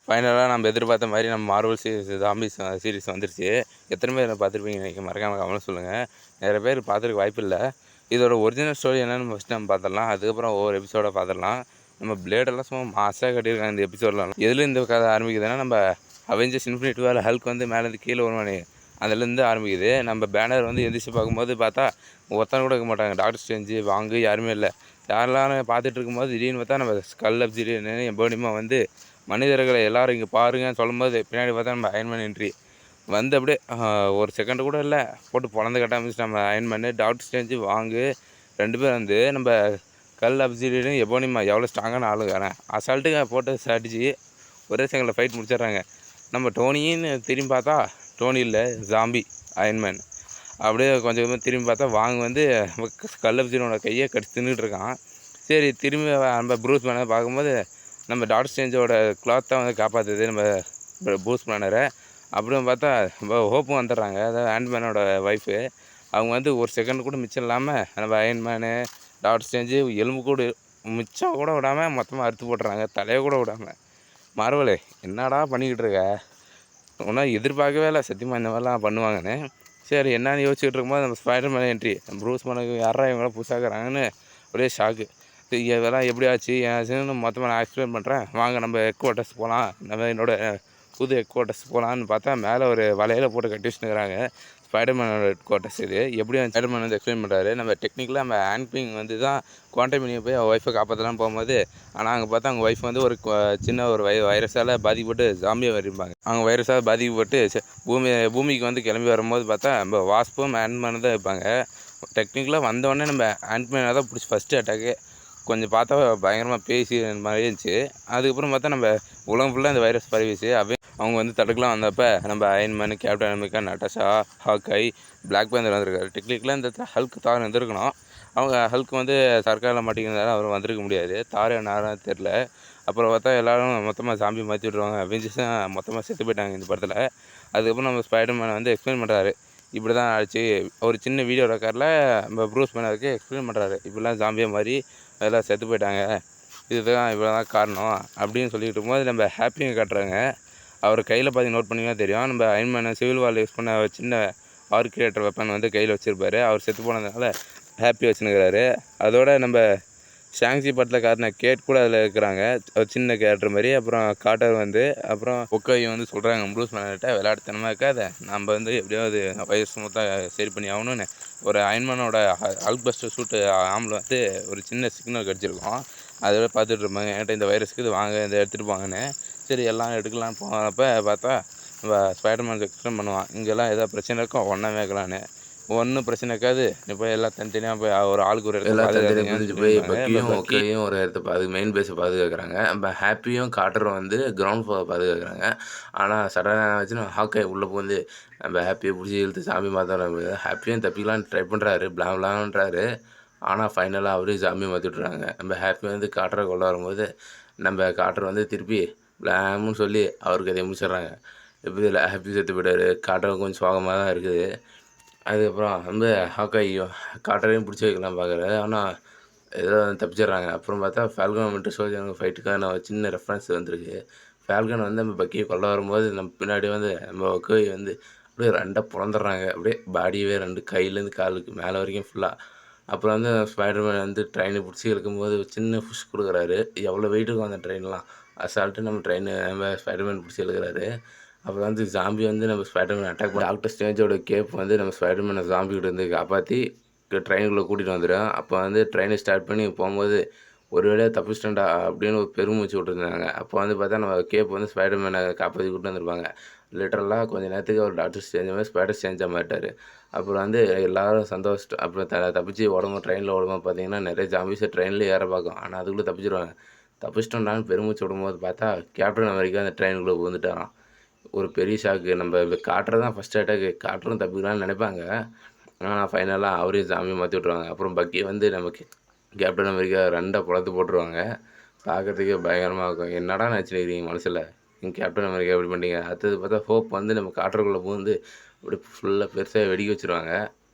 ஃபைனலாக நம்ம எதிர்பார்த்த மாதிரி நம்ம மார்வல் ஜாம்பிஸ் சீரிஸ் வந்துருச்சு. எத்தனை பேர் பார்த்துருப்பீங்கன்னு நினைக்கிறேன். மறக்காம கமெண்ட்ல சொல்லுங்கள். நிறைய பேர் பார்த்துருக்க வாய்ப்பு இல்லை. இதோட ஒரிஜினல் ஸ்டோரி என்னென்னு ஃபஸ்ட்டு நம்ம பார்த்துடலாம். அதுக்கப்புறம் ஒவ்வொரு எபிசோட பார்த்துடலாம். நம்ம பிளேடெல்லாம் சும்மா மாசாக கட்டியிருக்காங்க இந்த எபிசோடெலாம். எதுலேயும் இந்த கதை ஆரம்பிக்குதுன்னா, நம்ம அவெஞ்சர்ஸ் இன்ஃபினிட்டி வார் ஹல்க் வந்து மேலேருந்து கீழே வருவானே அதுலேருந்து ஆரம்பிக்குது. நம்ம பேனர் வந்து எந்திரிச்சு பார்க்கும்போது பார்த்தா ஒருத்தனை கூட இருக்க மாட்டாங்க. டாக்டர் ஸ்ட்ரேஞ்சு வாங்கு யாருமே இல்லை. யாரெல்லாம் பார்த்துட்டு இருக்கும்போது திடீர்னு பார்த்தா நம்ம ஸ்கல் அப் திடீர்னு எபோனிமா வந்து மனிதர்களை எல்லோரும் இங்கே பாருங்கன்னு சொல்லும்போது பின்னாடி பார்த்தா நம்ம அயன்மேன் என்ட்ரி வந்து அப்படியே ஒரு செகண்டு கூட இல்லை போட்டு பொழந்து கட்ட ஆரம்பிச்சு. நம்ம அயன்மேனு டாக்டர் ஸ்ட்ரேஞ்சு வாங்கு 2 பேர் வந்து நம்ம கல் அப்சிடியனு எபோனிமா எவ்வளோ ஸ்ட்ராங்கான ஆளுங்க அசால்ட்டுங்க போட்டு அடிச்சு ஒரே செகண்டில் ஃபைட் முடிச்சிடுறாங்க. நம்ம டோனின்னு திரும்பி பார்த்தா டோனி இல்லை, ஜாம்பி அயன்மேன். அப்படியே கொஞ்சம் கொஞ்சமாக திரும்பி பார்த்தா வாங்க வந்து கல் அப்சிடியனோட கையை கடிச்சு தின்னுட்டு இருக்கான். சரி திரும்பி நம்ம ப்ரூஸ் பேனர் பார்க்கும்போது நம்ம டாக்டர் ஸ்ட்ரேஞ்சோட கிளாத் தான் வந்து காப்பாற்றுது நம்ம ப்ரூஸ் பேனரை. அப்படின்னு பார்த்தா நம்ம ஹோப்பும் வந்துடுறாங்க. அதாவது ஆண்ட்மேனோட ஒய்ஃபு. அவங்க வந்து ஒரு செகண்ட் கூட மிச்சம் இல்லாமல் நம்ம அயன்மேனு டாக்டர் ஸ்ட்ரேஞ்சு எலும்பு கூட மிச்சம் கூட விடாமல் மொத்தமாக அறுத்து போட்டுறாங்க, தலையை கூட விடாமல். மார்வலே என்னடா பண்ணிக்கிட்டு இருக்க? ஒன்றும் எதிர்பார்க்கவே இல்லை சத்தியமாக இந்த மாதிரிலாம் பண்ணுவாங்கன்னு. சரி என்னன்னு யோசிச்சுட்டு இருக்கும்போது நம்ம ஸ்பைடர்மேன் என்ட்ரி. ப்ரூஸ் பேனருக்கு யாரா இவங்களாம் புதுசாகிறாங்கன்னு ஒரே ஷாக்கு. இதெல்லாம் எப்படி ஆச்சு ஏதாச்சுன்னு மொத்தமாக நான் எக்ஸ்பிளைன் பண்ணுறேன். வாங்க நம்ம ஹெட் குவார்ட்டர்ஸ் போகலாம், நம்ம என்னோடய புது ஹெட் குவார்ட்டர்ஸ் போகலான்னு பார்த்தா மேலே ஒரு வலையில் போட்டு கட்டி வச்சுருக்கிறாங்க. ஸ்பைடர்மேனோட ஹெட் குவார்ட்டர்ஸ் இது. எப்படி ஸ்பைடர்மேன் வந்து எக்ஸ்பிளைன் பண்ணுறாரு. நம்ம டெக்னிக்கலாக நம்ம ஹேண்ட்பிங் வந்து தான் குவாண்டமினியை போய் அவள் ஒய்ஃபை காப்பாற்றலான்னு போகும்போது, ஆனால் அங்கே பார்த்தா அவங்க ஒய்ஃப் வந்து ஒரு சின்ன ஒரு வைரஸால் பாதிக்கப்பட்டு ஜாம்பியாக வரும்பாங்க. அவங்க வைரஸால் பாதிக்கப்பட்டு பூமிக்கு வந்து கிளம்பி வரும்போது பார்த்தா நம்ம வாஸ்பும் ஹேண்ட்மேனும் தான் இருப்பாங்க. டெக்னிக்கலாக வந்தோடனே நம்ம ஹேண்ட்மேனை தான் பிடிச்சி ஃபஸ்ட்டு அட்டாக்கு. கொஞ்சம் பார்த்தா பயங்கரமாக பேசி மாதிரி இருந்துச்சு. அதுக்கப்புறம் பார்த்தா நம்ம உலகம் ஃபுல்லாக இந்த வைரஸ் பரவிச்சு. அவங்க வந்து தடுக்கலாம் வந்தப்போ நம்ம Iron Man, Captain America, Natasha, Hawkeye, Black Panther வந்திருக்காரு. டெக்னிக்கலாக இந்த இடத்துல ஹல்க் தார் வந்துருக்கணும். அவங்க ஹல்க் வந்து சர்க்காரில் மாட்டிக்கிறதால அவர் வந்திருக்க முடியாது. தார் நேரம் தெரில. அப்புறம் பார்த்தா எல்லோரும் மொத்தமாக ஜாம்பி மாற்றி விட்ருவாங்க. அவெஞ்சர்ஸும் மொத்தமாக செத்து போயிட்டாங்க இந்த படத்தில். அதுக்கப்புறம் நம்ம ஸ்பைடர்மேனை வந்து எக்ஸ்பிளைன் பண்ணுறாரு. இப்படி தான் ஆச்சு. ஒரு சின்ன வீடியோ ரெக்கார்டில் நம்ம ப்ரூஸ் பேனருக்கு எக்ஸ்பிளைன் பண்ணுறாரு. இப்படிலாம் ஜாம்பியாக மாதிரி எல்லாம் செத்து போயிட்டாங்க, இதுதான் இவ்வளோ தான் காரணம் அப்படின்னு சொல்லிட்டு இருக்கும்போது நம்ம ஹாப்பியை காட்டுறாங்க. அவர் கையில் பார்த்து நோட் பண்ணிங்கன்னா தெரியும். நம்ம அயன்மேனை சிவில் வார் யூஸ் பண்ண சின்ன ஆர் கிரியேட்டர் வெப்பன் வந்து கையில் வச்சுருப்பாரு. அவர் செத்து போனதுனால ஹாப்பி வச்சுன்னுக்கிறாரு. அதோட நம்ம ஷாங்ஸி படத்தில் காட்டின கேட் கூட அதில் இருக்கிறாங்க, ஒரு சின்ன கேரக்டர் மாதிரி. அப்புறம் காட்டர் வந்து அப்புறம் ஒக்கையும் வந்து சொல்கிறாங்க ப்ரூஸ் பேனர்கிட்ட விளையாட்டுத்தனமாக இருக்காத, நம்ம வந்து எப்படியாவது வயசு மொத்தம் சரி பண்ணி ஆகணும்னு. ஒரு அயன்மேனோட ஹல்க் பஸ்டர் சூட்டு ஆம்பில் வந்து ஒரு சின்ன சிக்னல் கிடச்சிருக்கோம். அதோட பார்த்துட்டு இருப்பாங்க என்கிட்ட இந்த வைரஸ்க்கு இது வாங்க இதை எடுத்துகிட்டு போங்கன்னு. சரி எல்லாம் எடுக்கலான்னு போனப்போ பார்த்தா நம்ம ஸ்பைடர்மேனுக்கு எக்ஸ்பிளைன் பண்ணுவான், இங்கெல்லாம் எதாவது பிரச்சனை இருக்கும் ஒன்றா வைக்கலான்னு. ஒன்றும் பிரச்சனை இருக்காது, நீ போய் எல்லாம் தனித்தனியாக போய் ஒரு ஆளுக்கு ஒரு இடத்துல போய் பக்கியும் ஒக்கையும் ஒரு இடத்த மெயின் பேஸை பாதுகாக்கிறாங்க. நம்ம ஹாப்பியும் காட்டரும் வந்து கிரவுண்ட் ஃப்ளோரை பாதுகாக்கிறாங்க. ஆனால் சடனாக வச்சுன்னா ஹாக்காய் உள்ளே போந்து நம்ம ஹாப்பியை பிடிச்சி இழுத்து சாமி மாற்ற ஹாப்பியும் தப்பிக்கலான்னு ட்ரை பண்ணுறாரு, பிளான்றாரு. ஆனால் ஃபைனலாக அவரே சாமி மாற்றி விட்றாங்க. நம்ம ஹாப்பி வந்து காட்டரை கொள்ள வரும்போது நம்ம காட்டர் வந்து திருப்பி பிளாம்னு சொல்லி அவருக்கு அதை முடிச்சிடுறாங்க. இப்போ இதில் ஹாப்பி செத்து போய்ட்டார். காட்டர் கொஞ்சம் சோகமாக தான் இருக்குது. அதுக்கப்புறம் வந்து ஹாக்காயும் காட்டரையும் பிடிச்சி வைக்கலாம் பார்க்குறாரு. ஆனால் ஏதோ தப்பிச்சிடுறாங்க. அப்புறம் பார்த்தா ஃபால்கன் வின்டர் சோல்ஜர் ஃபைட்டுக்கான சின்ன ரெஃபரன்ஸ் வந்திருக்கு. ஃபால்கன் வந்து நம்ம பக்கியை கொல்ல வரும்போது நம்ம பின்னாடி வந்து நம்ம ஒக்கை வந்து அப்படியே 2 பிளந்துடுறாங்க. அப்படியே பாடியவே 2 கையிலேருந்து காலுக்கு மேலே வரைக்கும் ஃபுல்லாக. அப்புறம் வந்து ஸ்பைடர்மேன் வந்து ட்ரெயினை பிடிச்சி இழுக்கும்போது ஒரு சின்ன புஷ் கொடுக்குறாரு. எவ்வளோ வெயிட் இருக்கும் அந்த ட்ரெயின்லாம். அசால்ட்டு நம்ம நம்ம ஸ்பைடர்மேன் பிடிச்சி இழுக்கிறாரு. அப்புறம் வந்து ஜாம்பி வந்து நம்ம ஸ்பைடர்மேன் அட்டாக் பண்ணி டாக்டர் ஸ்ட்ரேஞ்சோட கேப் வந்து நம்ம ஸ்பைடர்மேனை ஜாம்பிக்கிட்ட இருந்து காப்பாற்றி ட்ரெயினுக்குள்ளே கூட்டிகிட்டு வந்துடும். அப்போ வந்து ட்ரெயினை ஸ்டார்ட் பண்ணி போகும்போது ஒரு வேளையாக தப்பிச்சிட்டேன்டா அப்படின்னு ஒரு பெருமூச்சு விட்டுருந்தாங்க. அப்போ வந்து பார்த்தா நம்ம கேப் வந்து ஸ்பைடர்மேனை காப்பாற்றி கூட்டு வந்திருப்பாங்க. லிட்டரலாக கொஞ்சம் நேரத்துக்கு ஒரு டாக்டர் ஸ்ட்ரேஞ்ச் மாதிரி ஸ்பைடர் ஸ்ட்ரேஞ்சாக மாட்டார். அப்புறம் வந்து எல்லோரும் சந்தோஷம். அப்புறம் தப்பிச்சு உடம்பு ட்ரெயினில் ஓடும்போது பார்த்தீங்கன்னா நிறைய ஜாம்பிஸை ட்ரெயினில் ஏற பார்க்கும். ஆனால் அதுக்குள்ளே தப்பிச்சிடுவாங்க. தப்பிச்சிட்டோம்டான்னு பெருமூச்சு விடும்போது பார்த்தா கேப்டன் அமெரிக்கா அந்த ட்ரெயினுக்குள்ளே வந்துட்டாராம். ஒரு பெரிய ஷாக்கு. நம்ம காட்டர் தான் ஃபஸ்ட் அட்டாக்கு. காட்டரும் தப்பிக்கலான்னு நினைப்பாங்க. ஆனால் ஃபைனலாக அவரையும் சாமி மாற்றி விட்ருவாங்க. அப்புறம் பக்கி வந்து நமக்கு கேப்டன் அமெரிக்கா 2 பொழத்து போட்டுருவாங்க. பார்க்கறதுக்கே பயங்கரமாக இருக்கும். என்னடா நினச்சிருக்கிறீங்க மனசில், நீங்கள் கேப்டன் அமெரிக்கா எப்படி பண்ணிட்டீங்க? அடுத்தது பார்த்தா ஹோப் வந்து நம்ம காட்டருக்குள்ளே பூந்து அப்படியே ஃபுல்லாக பெருசாக வெடிக்க வச்சுருவாங்க.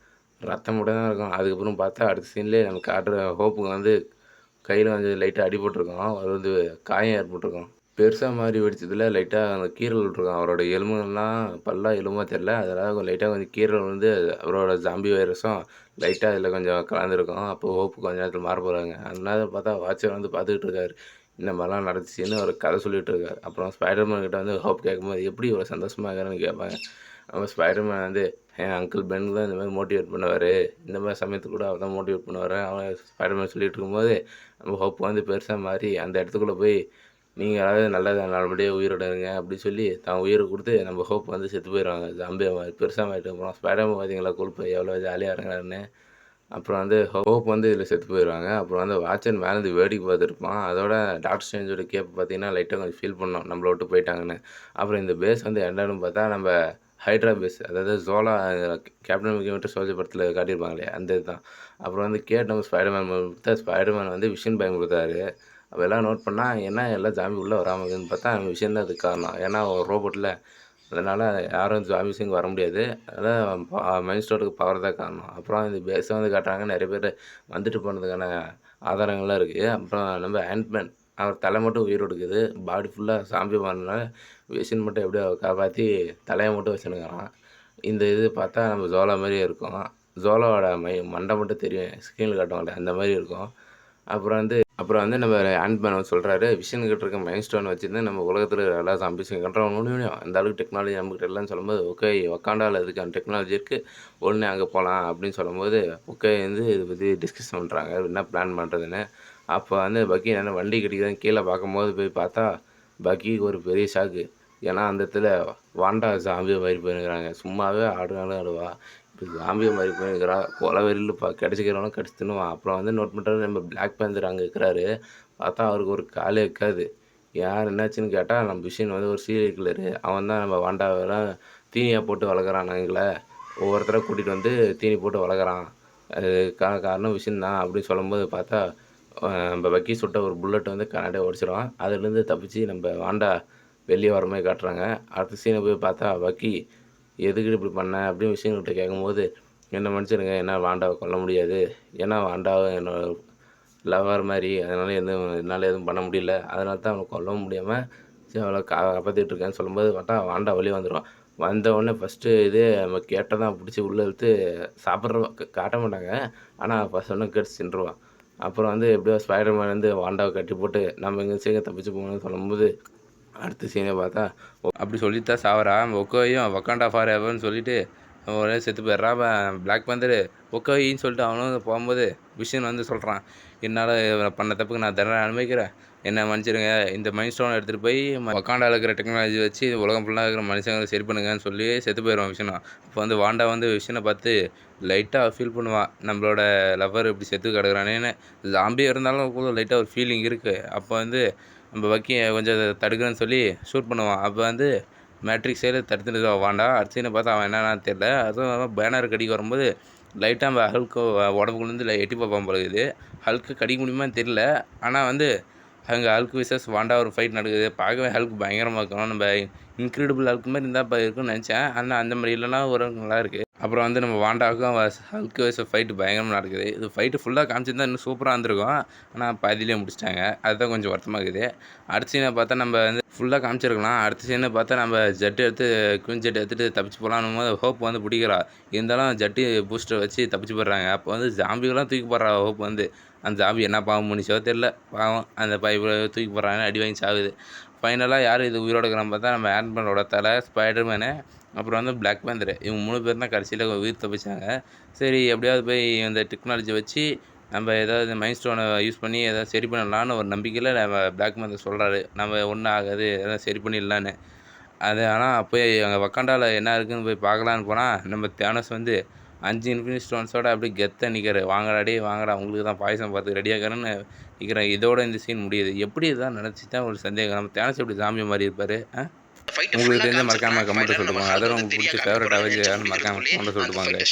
ரத்தம் மட்டும் தான் இருக்கும். அதுக்கப்புறம் பார்த்தா அடுத்த சீன்லேயே நம்ம காட்டுற ஹோப்புக்கு வந்து கையில் வந்து லைட்டாக அடிபட்டிருக்கோம். அது வந்து காயம் ஏற்பட்டிருக்கும். பெருசா மாறி வெடிச்சதுல லைட்டா அந்த கீறல் விட்டுருக்கும். அவரோட எலும்புலாம் பல்லா, எலும்பா தெரியல. அதெல்லாம் லைட்டா கொஞ்சம் கீறல் விழுந்து அவரோட ஜாம்பி வைரஸும் லைட்டா அதில கொஞ்சம் கலந்துருக்கும். அப்போ ஹோப் கொஞ்ச நேரத்தில மாற போறாங்க. அதனால பார்த்தா வாட்சர் வந்து பார்த்துக்கிட்டு இருக்காரு. இந்த மாரிலாம் நடந்துச்சுன்னு ஒரு கதை சொல்லிட்டு இருக்காரு. அப்புறம் ஸ்பைடர்மேன் கிட்ட வந்து ஹோப் கேட்கும்போது, "எப்படி இவ்வளோ சந்தோஷமா இருக்கிறன்னு?" கேட்பாங்க. அப்ப ஸ்பைடர்மேன் வந்து, "என் அங்கிள் பென் தான் இந்த மாரி மோட்டிவேட் பண்ணுவாரு. இந்த மாரி சமயத்துக்கு கூட அவர் தான் மோட்டிவேட் பண்ணுவாரு." அவன் ஸ்பைடர்மேன் சொல்லிட்டு இருக்கும்போது, நம்ம ஹோப் வந்து பெருசா மாறி அந்த இடத்துக்குள்ள போய் நீங்களாவது நல்லபடியா உயிரோட இருங்க அப்படி சொல்லி தான் உயிர குடுத்து நம்ம ஹோப் வந்து செத்து போயிருவாங்க. ஜாம்பியா மாறி பெருசா மாறிட்டு அப்புறம் ஸ்பைடர்மேன் பார்த்தீங்களா கொழுப்பு எவ்வளோ ஜாலியா இறங்குறாருன்னு. அப்புறம் வந்து ஹோப் வந்து இதில செத்து போயிருவாங்க. அப்புறம் வந்து வாட்சன் மேலேருந்து வேடிக்கை பார்த்துருப்பான். அதோட டாக்டர் ஸ்ட்ரேஞ்சோட கேப் பார்த்தீங்கன்னா, லைட்டா கொஞ்சம் ஃபீல் பண்ணோம். நம்மள விட்டு போயிட்டாங்கன்னு. அப்புறம் இந்த பேஸ் வந்து என்னன்னு பார்த்தா நம்ம ஹைட்ரா பேஸ். அதாவது ஜோலா கேப்டன் அமெரிக்கா வின்டர் சோல்ஜர் படத்தில காட்டியிருப்பாங்களே அந்த இதுதான். அப்புறம் வந்து கேட் நம்ம ஸ்பைடர்மேன் குடுத்தா ஸ்பைடர்மேன் வந்து விஷன் பயம் குடுத்தாரு. அப்ப எல்லாம் நோட் பண்ணா, என்ன எல்லாம் ஜாம்பி உள்ள வராம இருக்குதுன்னு பார்த்தா, விஷன் தான் அதுக்கு காரணம். ஏன்னா அவன் ரோபோட்ல. அதனால யாரும் ஜாம்பீஸ் இங்க வர முடியாது. அதான் மைண்ட் ஸ்டோனுக்கு பவர் தான் காரணம். அப்புறம் இந்த பேஸ வந்து காட்டுறாங்க. நெறைய பேரு வந்துட்டு போனதுக்கான ஆதாரங்கள்லாம் இருக்கு. அப்புறம் நம்ம ஆண்ட்மேன் அவர் தலை மட்டும் உயிரோட இருக்குது. பாடி ஃபுல்லா சாம்பி மாறுனனால, விஷன் மட்டும் எப்படியோ காப்பாத்தி தலைய மட்டும் வச்சுன்னுருக்கான். இந்த இது பார்த்தா நம்ம ஜோலா மாரியே இருக்கும். ஜோலாவோட மண்டை மட்டும் தெரியும். ஸ்க்ரீன்ல காட்டுவாங்கல்ல, அந்த மாரி இருக்கும். அப்புறம் வந்து நம்ம ஆண்ட்மேன் வந்து சொல்றாரு, விஷன் கிட்ட இருக்க மைண்ட் ஸ்டோன் வச்சிருந்து நம்ம உலகத்தில எல்லா ஜாம்பீஸையும் கண்ட்ரோல் பண்ண முடியும். அந்த அளவுக்கு டெக்னாலஜி நம்மகிட்ட இல்லன்னு சொல்லும்போது, ஓகே வக்காண்டால இதுக்கான டெக்னாலஜி இருக்கு. உடனே அங்க போலாம் அப்படின்னு சொல்லும்போது, ஓகே வந்து இத பத்தி டிஸ்கஸ் பண்றாங்க. என்ன பிளான் பண்றதுன்னு. அப்ப வந்து பக்கி என்ன வண்டி கிடைக்குதுன்னு கீழ பார்க்கும்போது போய் பார்த்தா, பக்கிக்கு ஒரு பெரிய ஷாக்கு. ஏன்னா அந்த இடத்துல வாண்டா ஜாம்பியா மாறி போயிருக்கிறாங்க. சும்மாவே ஆடுனாலும் ஆடுவா. இப்ப ஜாம்பியா மாறி போயிருக்கிறா. கொலை வெறில கடிச்சுக்கிறவன கடிச்சு தின்னுவான். அப்புறம் வந்து நோட் பண்றாரு நம்ம பிளாக் பேந்தர் அங்க இருக்கிறாரு. பார்த்தா அவருக்கு ஒரு காலே இருக்காது. யார் என்னாச்சுன்னு கேட்டா, நம்ம விஷன் வந்து ஒரு சீரியல் கில்லரு. அவன் தான் நம்ம வாண்டாவலாம் தீனியா போட்டு வளர்க்குறான் எங்கள. ஒவ்வொருத்தரா கூட்டிட்டு வந்து தீனி போட்டு வளர்க்குறான். அதுக்கான காரணம் விஷன் தான் அப்படின்னு சொல்லும்போது பார்த்தா, நம்ம பக்கி சுட்ட ஒரு புல்லட் வந்து கண்ணாடிய உடைச்சிரும். அதுலேருந்து தப்பிச்சு நம்ம வாண்டா வெளிய வர மாரி காட்டுறாங்க. அடுத்த சீன போய் பார்த்தா, "பக்கி எதுக்குடி இப்படி பண்ண?" அப்படின்னு விஷயங்கள்ட்ட கேட்கும்போது, "என்ன மன்னிச்சிடுங்க. என்னால வாண்டாவ கொல்ல முடியாது. ஏன்னா வாண்டாவ என்னோட லவ்வர் மாரி. அதனால என்னால எதுவும் பண்ண முடியல. அதனால தான் அவள கொல்லவும் முடியாம, சரி அவள காப்பாத்திட்டு இருக்கேன்னு" சொல்லும்போது பார்த்தா, வாண்டா வெளிய வந்துருவா. வந்தவுடனே ஃபர்ஸ்ட்டு இதே நம்ம கேட்ட தான் புடிச்சு உள்ள இழுத்து சாப்பிட்ற காட்ட மாட்டாங்க. ஆனா ஃபர்ஸ்ட் உடனே கடிச்சு தின்றுவா. அப்புறம் வந்து எப்படியோ ஸ்பைடர் மேன் வந்து வாண்டாவ கட்டி போட்டு, நம்ம எங்கேயும் சீக்கிரம் தப்பிச்சு போகணும்னு சொல்லும்போது, அடுத்த சீனே பார்த்தா அப்படி சொல்லிட்டு தான் சாவறா. ஒக்கோயும் வக்காண்டா ஃபார் எவர்ன்னு சொல்லிட்டு ஒரே செத்து போயிடுறான். அவன் பிளாக் பேந்தர் ஒக்கோயின்னு சொல்லிட்டு அவனும் போகும்போது விஷன் வந்து சொல்கிறான், என்னால் பண்ண தப்புக்கு நான் தண்டனை அனுபவிக்கிறேன். என்ன மன்னிச்சிடுங்க. இந்த மைண்ட் ஸ்டோனை எடுத்துகிட்டு போய் வக்காண்டாவில் இருக்கிற டெக்னாலஜி வச்சு உலகம் ஃபுல்லாக இருக்கிற மனுஷங்களை சரி பண்ணுங்கன்னு சொல்லி செத்து போயிடுவான் விஷனும். அப்போ வந்து வாண்டா வந்து விஷனை பார்த்து லைட்டாக ஃபீல் பண்ணுவான். நம்மளோட லவ்வர் இப்படி செத்து கிடக்குறானேன்னு. ஜாம்பி இருந்தாலும் கூட லைட்டாக ஒரு ஃபீலிங் இருக்குது. அப்போ வந்து நம்ம வக்கி கொஞ்சம் தடுக்கிறேன்னு சொல்லி ஷூட் பண்ணுவான். அப்போ வந்து மேட்ரிக்ஸே தடுத்துட்டு வாண்டா. அடுத்த சீனை பார்த்தா அவன் என்னன்னு தெரில. அதுவும் பேனர் கடிக்க வரும்போது லைட்டாக நம்ம ஹல்க்கு உடம்புக்குள்ளேருந்து எட்டி பார்ப்பான் போல இருக்குது. ஹல்க்கு கடிக்க முடியுமான்னு தெரில. ஆனால் வந்து அங்கே ஹல்க் விசஸ் வாண்டா ஒரு ஃபைட் நடக்குது. பார்க்கவே ஹல்க் பயங்கரமாக இருக்கும். நம்ம இன்க்ரெடிபிள் ஹல்க் மாதிரி இருந்தால் இருக்குன்னு நினச்சேன். ஆனால் அந்த மாதிரி இல்லைனா ஒரு நல்லா இருக்குது. அப்புறம் வந்து நம்ம வாண்டாவுக்கும் ஹல்க் விசஸ் ஃபைட்டு பயங்கரமாக நடக்குது. இது ஃபைட்டு ஃபுல்லாக காமிச்சிருந்தா இன்னும் சூப்பராக இருந்திருக்கும். ஆனால் பாதியிலே முடிச்சிட்டாங்க. அதுதான் கொஞ்சம் வருத்தமாக இருக்குது. அடுத்த சீனை பார்த்தா நம்ம வந்து ஃபுல்லாக காமிச்சிருக்கலாம். அடுத்த சீனை பார்த்தா நம்ம குயின் ஜெட் எடுத்துகிட்டு தப்பிச்சு போகலான்னும் போது ஹோப் வந்து பிடிக்கிறா. இருந்தாலும் ஜெட்டு பூஸ்டர் வச்சு தப்பிச்சு போடுறாங்க. அப்போ வந்து ஜாம்பிகளாம் தூக்கி போடுறா ஹோப் வந்து. அந்த ஜாம்பி என்ன பாவம் பண்ணிச்சோ தெரில. பாவம் அந்த தூக்கி போடுறாங்க. அடி வாங்கி சாகுது. ஃபைனலாக யார் இது உயிரோட இருக்கிறான்னு பார்த்தா நம்ம ஆண்ட்மேனோட தலை, ஸ்பைடர்மேனு, அப்புறம் வந்து பிளாக் பேந்தர். இவங்க 3 பேர் தான் கடைசியில் உயிர் தப்பிச்சாங்க. சரி எப்படியாவது போய் இந்த டெக்னாலஜி வச்சு நம்ம ஏதாவது மைண்ட் ஸ்டோனை யூஸ் பண்ணி ஏதாவது சரி பண்ணலான்னு ஒரு நம்பிக்கையில் நம்ம பிளாக் பேந்தர் சொல்கிறாரு. நம்ம ஒன்றும் ஆகாது எதாவது சரி பண்ணிடலான்னு. அது ஆனால் போய் அங்கே வக்காண்டாவில் என்ன இருக்குதுன்னு போய் பார்க்கலான்னு போனால் நம்ம தேனோஸ் வந்து 5 இன்ஃபினிட்டி ஸ்டோன்ஸோட அப்படியே கெத்தாக நிற்கிறாரு. வாங்கடா டேய் வாங்கடா உங்களுக்கு தான் பாயசம் பார்த்து ரெடியாகிறேன்னு நிற்கிறேன். இதோட இந்த சீன் முடியுது. எப்படி இதான் நினச்சி தான் ஒரு சந்தேகம். நம்ம தேனோஸ் எப்படி சாமி மாதிரி இருப்பார்? உங்களுக்கு தெரிஞ்ச மறக்காமல் கமெண்ட்டை சொல்லிட்டு போங்க. அதோட உங்களுக்கு பிடிச்ச ஃபேவரட் அவெஞ்சர் யாருன்னு மறக்காமல் கமெண்ட்டை சொல்லிட்டு போங்க.